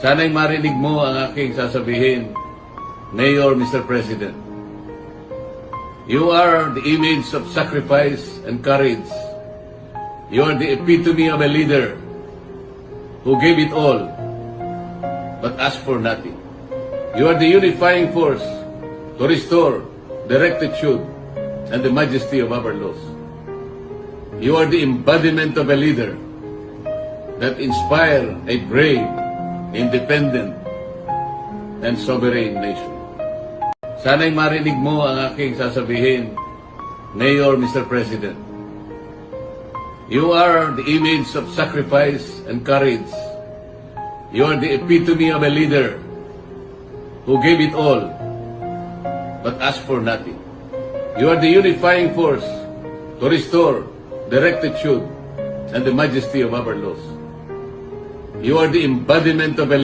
Sana'y marinig mo ang aking sasabihin, Mayor, Mr. President. You are the image of sacrifice and courage. You are the epitome of a leader who gave it all, but asked for nothing. You are the unifying force to restore the rectitude and the majesty of our laws. You are the embodiment of a leader that inspires a brave, independent, and sovereign nation. Sana'y marinig mo ang aking sasabihin, Mayor, Mr. President. You are the image of sacrifice and courage. You are the epitome of a leader who gave it all, but asked for nothing. You are the unifying force to restore the rectitude and the majesty of our laws. You are the embodiment of a